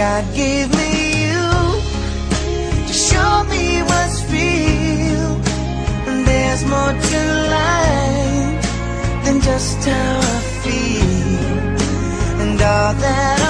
God gave me you to show me what's real. And there's more to life than just how I feel. And all that